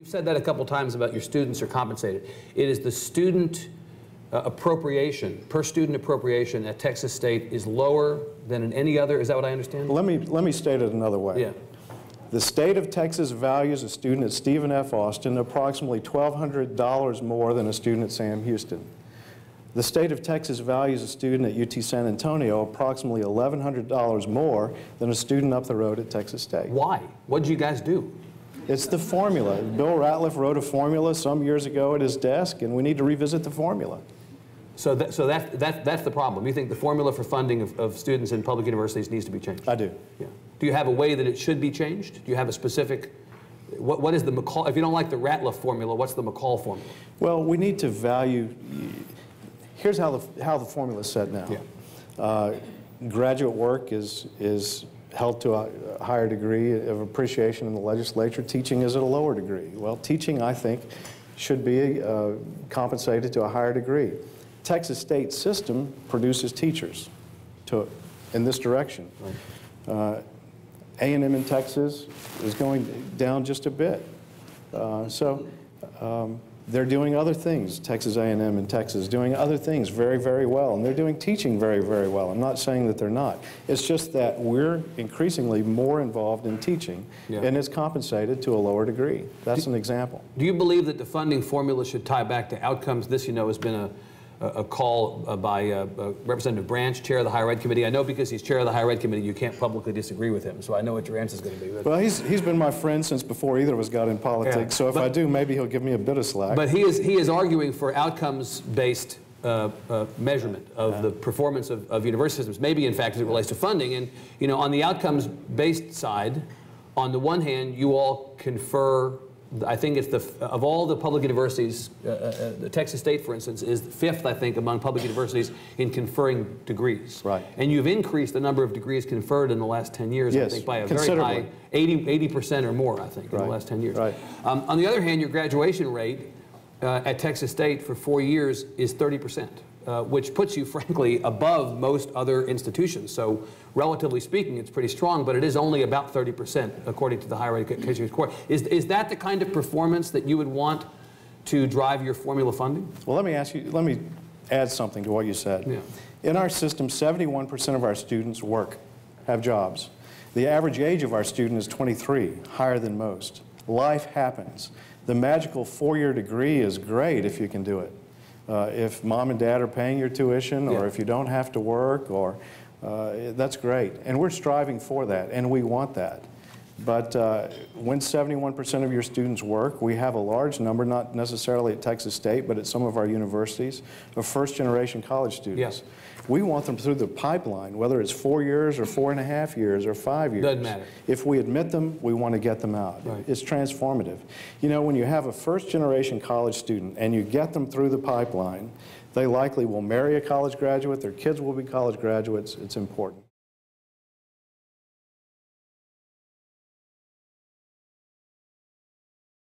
You've said that a couple times about your students are compensated. It is the student appropriation, per student appropriation at Texas State is lower than in any other, is that what I understand? Let me state it another way. Yeah. The state of Texas values a student at Stephen F. Austin approximately $1,200 more than a student at Sam Houston. The state of Texas values a student at UT San Antonio approximately $1,100 more than a student up the road at Texas State. Why? What did you guys do? It's the formula. Bill Ratliff wrote a formula some years ago at his desk, and we need to revisit the formula. So that's the problem. You think the formula for funding of students in public universities needs to be changed? I do. Yeah. Do you have a way that it should be changed? Do you have a specific, what is the McCall, if you don't like the Ratliff formula, what's the McCall formula? Well, we need to value, here's how the formula is set now. Yeah. Graduate work is held to a higher degree of appreciation in the legislature. Teaching is at a lower degree. Well, teaching, I think, should be compensated to a higher degree. Texas State system produces teachers in this direction. Right. A&M in Texas is going down just a bit. They're doing other things. Texas A&M in Texas is doing other things very, very well, and they're doing teaching very, very well. I'm not saying that they're not. It's just that we're increasingly more involved in teaching, yeah, and it's compensated to a lower degree. That's an example. Do you believe that the funding formula should tie back to outcomes? This, you know, has been a call by Representative Branch, chair of the Higher Ed Committee. I know because he's chair of the Higher Ed Committee, you can't publicly disagree with him, so I know what your answer is going to be. Well, he's been my friend since before either of us got in politics, yeah, so if I do, maybe he'll give me a bit of slack. But he is arguing for outcomes-based measurement of the performance of university systems, maybe in fact as it relates to funding. And you know, on the outcomes-based side, on the one hand, you all confer, I think it's of all the public universities, Texas State, for instance, is the fifth, I think, among public universities in conferring degrees. Right. And you've increased the number of degrees conferred in the last 10 years, yes, I think, by a very high 80% or more, I think, in the last 10 years. Right. On the other hand, your graduation rate at Texas State for 4 years is 30%. Which puts you, frankly, above most other institutions. So, relatively speaking, it's pretty strong, but it is only about 30%, according to the Higher Education Corps. Is that the kind of performance that you would want to drive your formula funding? Well, let me add something to what you said. Yeah. In our system, 71% of our students have jobs. The average age of our student is 23, higher than most. Life happens. The magical 4-year degree is great if you can do it. If mom and dad are paying your tuition, or if you don't have to work, that's great. And we're striving for that, and we want that. But when 71% of your students work, we have a large number, not necessarily at Texas State, but at some of our universities, of first-generation college students. Yes. We want them through the pipeline, whether it's 4 years or 4.5 years or 5 years. Doesn't matter. If we admit them, we want to get them out. Right. It's transformative. You know, when you have a first-generation college student and you get them through the pipeline, they likely will marry a college graduate, their kids will be college graduates. It's important.